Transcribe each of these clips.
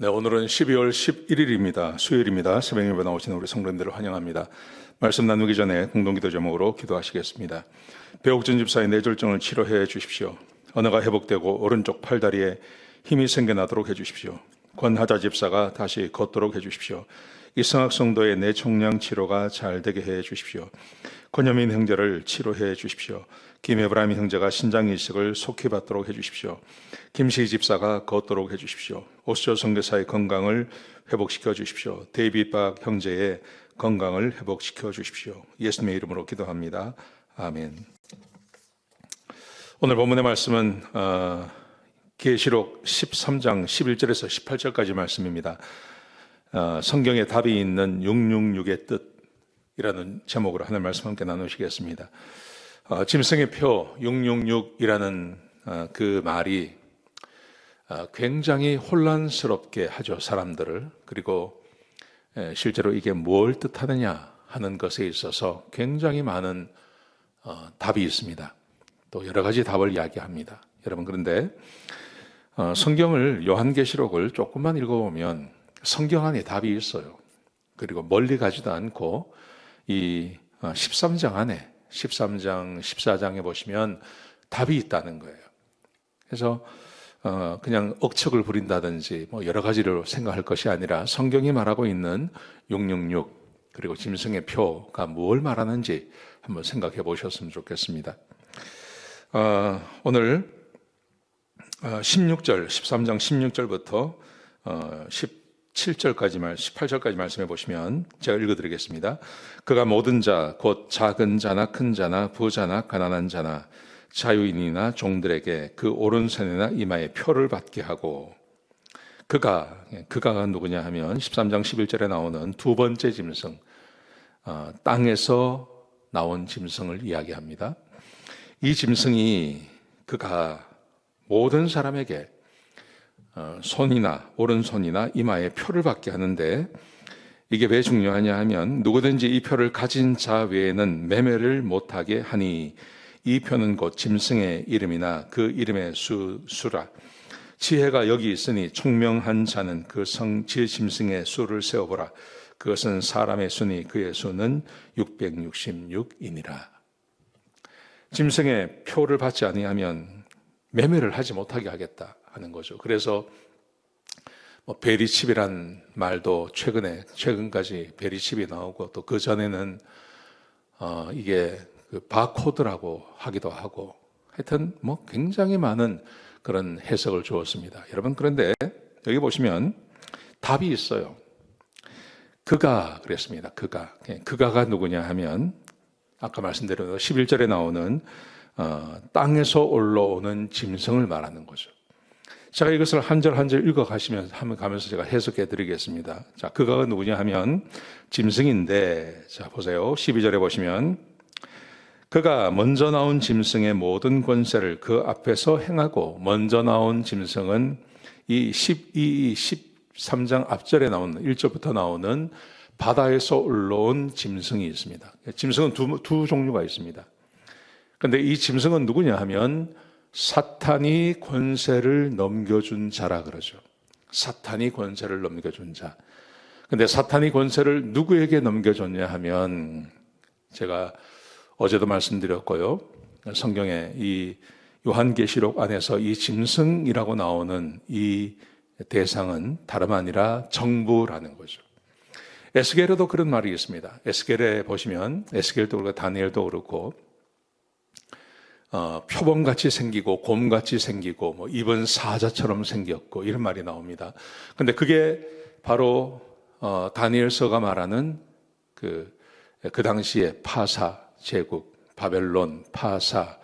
네, 오늘은 12월 11일입니다. 수요일입니다. 새벽 예배 나오시는 우리 성도님들을 환영합니다. 말씀 나누기 전에 공동기도 제목으로 기도하시겠습니다. 배옥준 집사의 뇌졸중을 치료해 주십시오. 언어가 회복되고 오른쪽 팔다리에 힘이 생겨나도록 해주십시오. 권하자 집사가 다시 걷도록 해주십시오. 이성학 성도의 뇌총량 치료가 잘 되게 해 주십시오. 권여민 형제를 치료해 주십시오. 김에브라임 형제가 신장 이식을 속히 받도록 해주십시오. 김시희 집사가 걷도록 해주십시오. 오스조 선교사의 건강을 회복시켜 주십시오. 데이빗 박 형제의 건강을 회복시켜 주십시오. 예수님의 이름으로 기도합니다. 아멘. 오늘 본문의 말씀은 계시록 13장 11절에서 18절까지 말씀입니다. 성경에 답이 있는 666의 뜻이라는 제목으로 하나님 말씀 함께 나누시겠습니다. 짐승의 표 666이라는 그 말이 굉장히 혼란스럽게 하죠, 사람들을. 그리고 실제로 이게 뭘 뜻하느냐 하는 것에 있어서 굉장히 많은 답이 있습니다. 또 여러 가지 답을 이야기합니다. 여러분, 그런데 성경을, 요한계시록을 조금만 읽어보면 성경 안에 답이 있어요. 그리고 멀리 가지도 않고 이 13장 안에 13장, 14장에 보시면 답이 있다는 거예요. 그래서 그냥 억측을 부린다든지 뭐 여러 가지로 생각할 것이 아니라 성경이 말하고 있는 666 그리고 짐승의 표가 뭘 말하는지 한번 생각해 보셨으면 좋겠습니다. 오늘 16절, 13장 16절부터 18절까지 말씀해 보시면 제가 읽어드리겠습니다. 그가 모든 자, 곧 작은 자나 큰 자나 부자나 가난한 자나 자유인이나 종들에게 그 오른손이나 이마에 표를 받게 하고, 그가가 누구냐 하면 13장 11절에 나오는 두 번째 짐승, 땅에서 나온 짐승을 이야기합니다. 이 짐승이 그가 모든 사람에게 손이나 오른손이나 이마에 표를 받게 하는데, 이게 왜 중요하냐 하면 누구든지 이 표를 가진 자 외에는 매매를 못하게 하니, 이 표는 곧 짐승의 이름이나 그 이름의 수라. 지혜가 여기 있으니 총명한 자는 그 지혜 짐승의 수를 세어보라. 그것은 사람의 수니 그의 수는 666이니라. 짐승의 표를 받지 아니하면 매매를 하지 못하게 하겠다 하는 거죠. 그래서 베리칩이란 말도 최근까지 베리칩이 나오고, 또 그 전에는 이게 그 바코드라고 하기도 하고, 하여튼 굉장히 많은 그런 해석을 주었습니다. 여러분, 그런데 여기 보시면 답이 있어요. 그가 그랬습니다. 그가가 누구냐 하면 아까 말씀드린 11절에 나오는 땅에서 올라오는 짐승을 말하는 거죠. 제가 이것을 한 절 한 절 읽어가면서 제가 해석해 드리겠습니다. 자, 그가 누구냐 하면 짐승인데, 자, 보세요. 12절에 보시면 그가 먼저 나온 짐승의 모든 권세를 그 앞에서 행하고, 먼저 나온 짐승은 이 13장 앞절에 나오는 1절부터 나오는 바다에서 올라온 짐승이 있습니다. 짐승은 두 종류가 있습니다. 그런데 이 짐승은 누구냐 하면 사탄이 권세를 넘겨준 자라 그러죠. 사탄이 권세를 넘겨준 자. 그런데 사탄이 권세를 누구에게 넘겨줬냐 하면, 제가 어제도 말씀드렸고요, 성경의 이 요한계시록 안에서 이 짐승이라고 나오는 이 대상은 다름 아니라 정부라는 거죠. 에스겔에도 그런 말이 있습니다. 에스겔에 보시면, 에스겔도 그렇고 다니엘도 그렇고, 표범같이 생기고 곰같이 생기고 입은 사자처럼 생겼고 이런 말이 나옵니다. 그런데 그게 바로 다니엘서가 말하는 그 당시에 파사 제국, 바벨론, 파사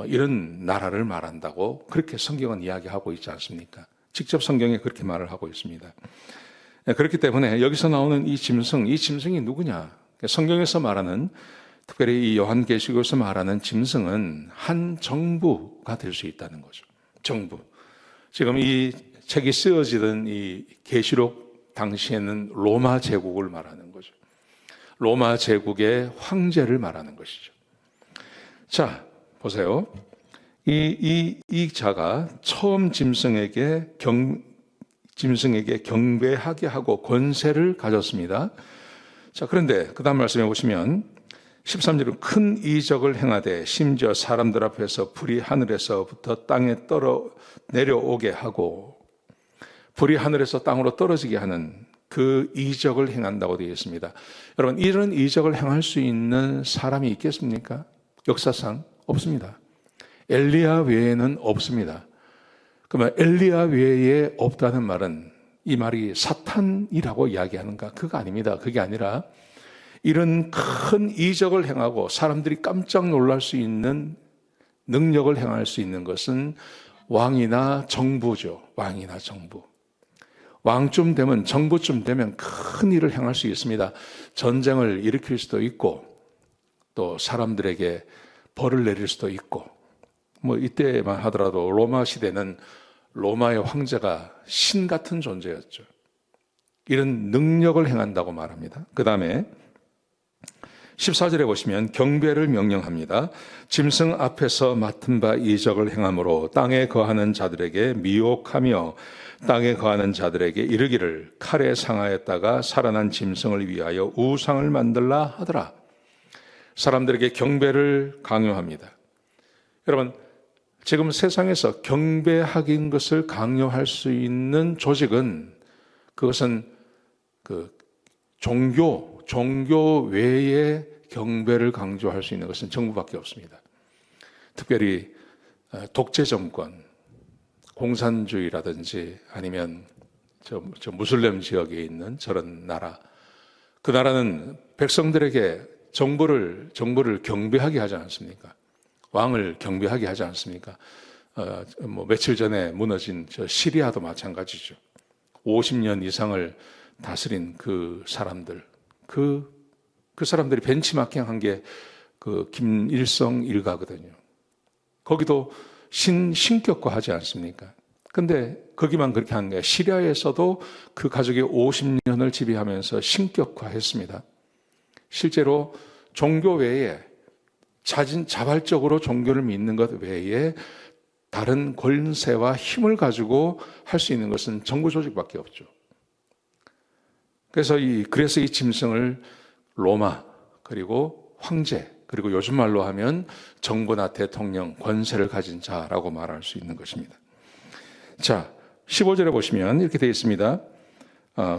이런 나라를 말한다고 그렇게 성경은 이야기하고 있지 않습니까? 직접 성경에 그렇게 말을 하고 있습니다. 그렇기 때문에 여기서 나오는 이 짐승이 누구냐? 성경에서 말하는, 특별히 이 요한계시록에서 말하는 짐승은 한 정부가 될 수 있다는 거죠. 정부. 지금 이 책이 쓰여지던 이 계시록 당시에는 로마 제국을 말하는 거죠. 로마 제국의 황제를 말하는 것이죠. 자, 보세요. 이 자가 처음 짐승에게 짐승에게 경배하게 하고 권세를 가졌습니다. 자, 그런데 그 다음 말씀해 보시면 13절은 큰 이적을 행하되 심지어 사람들 앞에서 불이 하늘에서부터 땅에 내려오게 하고, 불이 하늘에서 땅으로 떨어지게 하는 그 이적을 행한다고 되어 있습니다. 여러분, 이런 이적을 행할 수 있는 사람이 있겠습니까? 역사상 없습니다. 엘리야 외에는 없습니다. 그러면 엘리야 외에 없다는 말은 이 말이 사탄이라고 이야기하는가? 그거 아닙니다. 그게 아니라 이런 큰 이적을 행하고 사람들이 깜짝 놀랄 수 있는 능력을 행할 수 있는 것은 왕이나 정부죠. 왕이나 정부. 왕쯤 되면, 정부쯤 되면 큰 일을 행할 수 있습니다. 전쟁을 일으킬 수도 있고, 또 사람들에게 벌을 내릴 수도 있고, 뭐 이때만 하더라도 로마 시대는 로마의 황제가 신 같은 존재였죠. 이런 능력을 행한다고 말합니다. 그 다음에 14절에 보시면 경배를 명령합니다. 짐승 앞에서 맡은 바 이적을 행함으로 땅에 거하는 자들에게 미혹하며 땅에 거하는 자들에게 이르기를 칼에 상하였다가 살아난 짐승을 위하여 우상을 만들라 하더라. 사람들에게 경배를 강요합니다. 여러분, 지금 세상에서 경배하긴 것을 강요할 수 있는 조직은, 그것은 그 종교 외에 경배를 강조할 수 있는 것은 정부밖에 없습니다. 특별히 독재 정권, 공산주의라든지 아니면 저 무슬림 지역에 있는 저런 나라, 그 나라는 백성들에게 정부를 경배하게 하지 않습니까? 왕을 경배하게 하지 않습니까? 며칠 전에 무너진 저 시리아도 마찬가지죠. 50년 이상을 다스린 그 사람들, 그 사람들이 벤치마킹한 게 그 김일성 일가거든요. 거기도 신격화하지 않습니까? 근데 거기만 그렇게 한 게, 시리아에서도 그 가족이 50년을 지배하면서 신격화했습니다. 실제로 종교 외에 자발적으로 종교를 믿는 것 외에 다른 권세와 힘을 가지고 할 수 있는 것은 정부 조직밖에 없죠. 그래서 이 짐승을 로마, 그리고 황제, 그리고 요즘 말로 하면 정부나 대통령, 권세를 가진 자라고 말할 수 있는 것입니다. 자, 15절에 보시면 이렇게 되어 있습니다.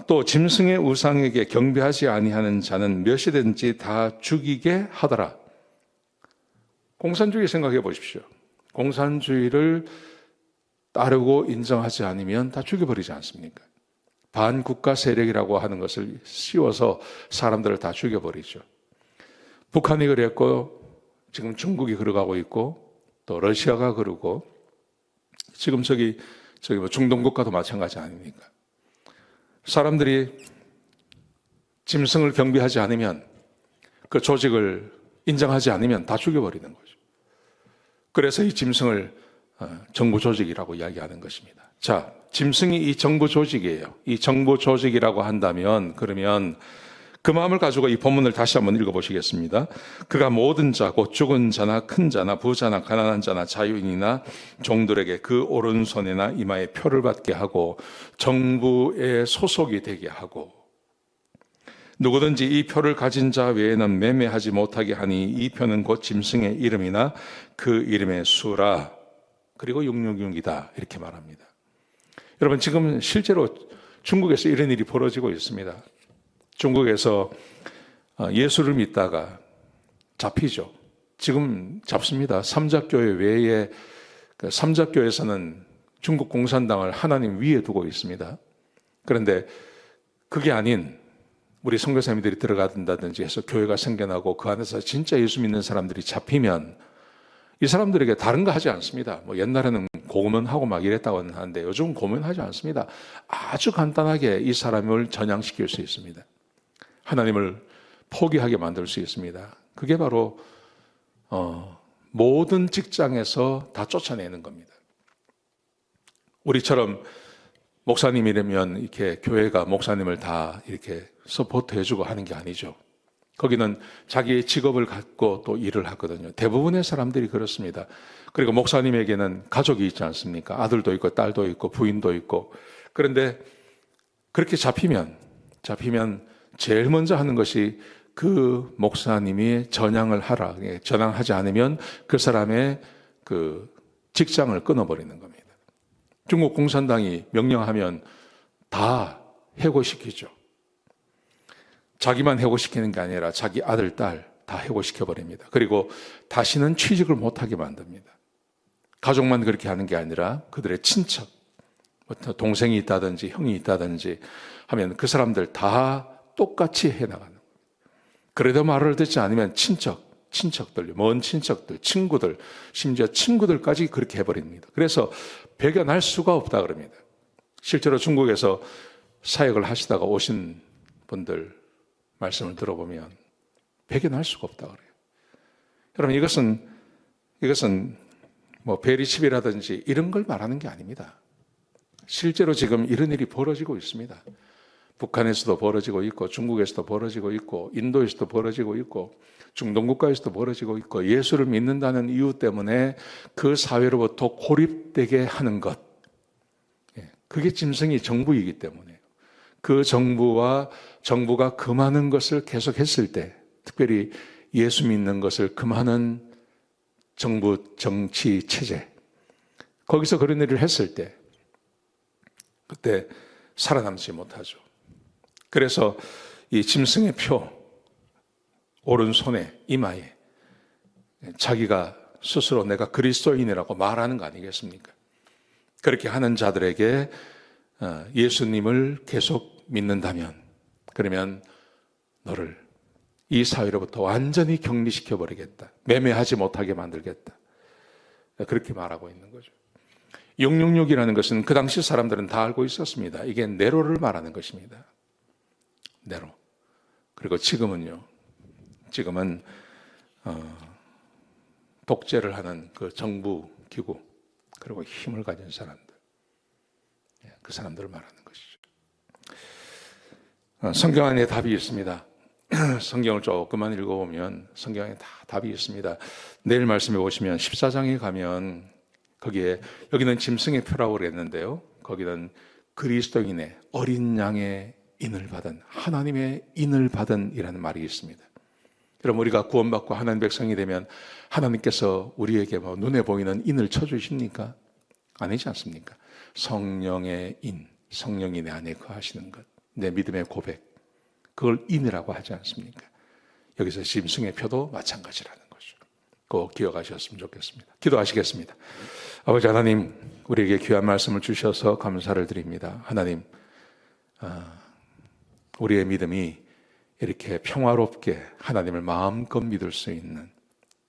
또 짐승의 우상에게 경배하지 아니하는 자는 몇이든지 다 죽이게 하더라. 공산주의 생각해 보십시오. 공산주의를 따르고 인정하지 않으면 다 죽여버리지 않습니까? 반국가 세력이라고 하는 것을 씌워서 사람들을 다 죽여버리죠. 북한이 그랬고, 지금 중국이 그러가고 있고, 또 러시아가 그러고, 지금 저기 뭐 중동 국가도 마찬가지 아닙니까? 사람들이 짐승을 경배하지 않으면, 그 조직을 인정하지 않으면 다 죽여버리는 거죠. 그래서 이 짐승을 정부 조직이라고 이야기하는 것입니다. 자, 짐승이 이 정부 조직이에요. 이 정부 조직이라고 한다면, 그러면 그 마음을 가지고 이 본문을 다시 한번 읽어보시겠습니다. 그가 모든 자, 곧 죽은 자나 큰 자나 부자나 가난한 자나 자유인이나 종들에게 그 오른손에나 이마에 표를 받게 하고 정부에 소속이 되게 하고, 누구든지 이 표를 가진 자 외에는 매매하지 못하게 하니 이 표는 곧 짐승의 이름이나 그 이름의 수라, 그리고 666이다, 이렇게 말합니다. 여러분, 지금 실제로 중국에서 이런 일이 벌어지고 있습니다. 중국에서 예수를 믿다가 잡히죠. 지금 잡습니다. 삼잡교회 외에, 삼잡교에서는 중국 공산당을 하나님 위에 두고 있습니다. 그런데 그게 아닌 우리 선교사님들이 들어간다든지 해서 교회가 생겨나고 그 안에서 진짜 예수 믿는 사람들이 잡히면 이 사람들에게 다른 거 하지 않습니다. 뭐 옛날에는 고문하고 막 이랬다고 하는데 요즘 고문하지 않습니다. 아주 간단하게 이 사람을 전향시킬 수 있습니다. 하나님을 포기하게 만들 수 있습니다. 그게 바로 모든 직장에서 다 쫓아내는 겁니다. 우리처럼 목사님이라면 이렇게 교회가 목사님을 다 이렇게 서포트해주고 하는 게 아니죠. 거기는 자기의 직업을 갖고 또 일을 하거든요. 대부분의 사람들이 그렇습니다. 그리고 목사님에게는 가족이 있지 않습니까? 아들도 있고 딸도 있고 부인도 있고. 그런데 그렇게 잡히면 제일 먼저 하는 것이 그 목사님이 전향을 하라. 전향하지 않으면 그 사람의 그 직장을 끊어버리는 겁니다. 중국 공산당이 명령하면 다 해고시키죠. 자기만 해고시키는 게 아니라 자기 아들, 딸 다 해고시켜버립니다. 그리고 다시는 취직을 못하게 만듭니다. 가족만 그렇게 하는 게 아니라 그들의 친척, 동생이 있다든지 형이 있다든지 하면 그 사람들 다 똑같이 해나가는 거예요. 그래도 말을 듣지 않으면 친척들, 먼 친척들, 친구들, 심지어 친구들까지 그렇게 해버립니다. 그래서 배견할 수가 없다 그럽니다. 실제로 중국에서 사역을 하시다가 오신 분들 말씀을 들어보면 배견할 수가 없다 그래요. 여러분, 이것은 뭐 베리칩이라든지 이런 걸 말하는 게 아닙니다. 실제로 지금 이런 일이 벌어지고 있습니다. 북한에서도 벌어지고 있고, 중국에서도 벌어지고 있고, 인도에서도 벌어지고 있고, 중동 국가에서도 벌어지고 있고, 예수를 믿는다는 이유 때문에 그 사회로부터 고립되게 하는 것, 그게 짐승이 정부이기 때문에요. 그 정부가 금하는 것을 계속했을 때, 특별히 예수 믿는 것을 금하는 정부, 정치, 체제, 거기서 그런 일을 했을 때 그때 살아남지 못하죠. 그래서 이 짐승의 표 오른손에 이마에 자기가 스스로 내가 그리스도인이라고 말하는 거 아니겠습니까? 그렇게 하는 자들에게 예수님을 계속 믿는다면, 그러면 너를 이 사회로부터 완전히 격리시켜 버리겠다. 매매하지 못하게 만들겠다. 그렇게 말하고 있는 거죠. 666이라는 것은 그 당시 사람들은 다 알고 있었습니다. 이게 네로를 말하는 것입니다. 네로. 그리고 지금은 독재를 하는 그 정부 기구, 그리고 힘을 가진 사람들, 그 사람들을 말하는 것이죠. 성경 안에 답이 있습니다. 성경을 조금만 읽어보면 성경에 다 답이 있습니다. 내일 말씀해 보시면 14장에 가면 거기에, 여기는 짐승의 표라고 그랬는데요, 거기는 그리스도인의 어린 양의 인을 받은, 하나님의 인을 받은 이라는 말이 있습니다. 여러분, 우리가 구원받고 하나님 백성이 되면 하나님께서 우리에게 뭐 눈에 보이는 인을 쳐주십니까? 아니지 않습니까? 성령의 인, 성령이 내 안에 거하시는 것, 내 믿음의 고백, 그걸 인이라고 하지 않습니까? 여기서 짐승의 표도 마찬가지라는 거죠. 꼭 기억하셨으면 좋겠습니다. 기도하시겠습니다. 아버지 하나님, 우리에게 귀한 말씀을 주셔서 감사를 드립니다. 하나님, 우리의 믿음이 이렇게 평화롭게 하나님을 마음껏 믿을 수 있는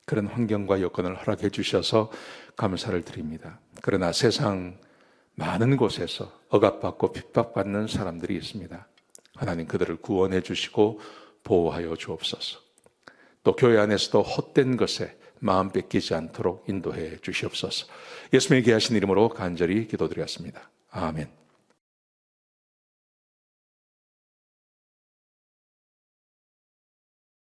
그런 환경과 여건을 허락해 주셔서 감사를 드립니다. 그러나 세상 많은 곳에서 억압받고 핍박받는 사람들이 있습니다. 하나님, 그들을 구원해 주시고 보호하여 주옵소서. 또 교회 안에서도 헛된 것에 마음 뺏기지 않도록 인도해 주시옵소서. 예수님의 귀하신 이름으로 간절히 기도드렸습니다. 아멘.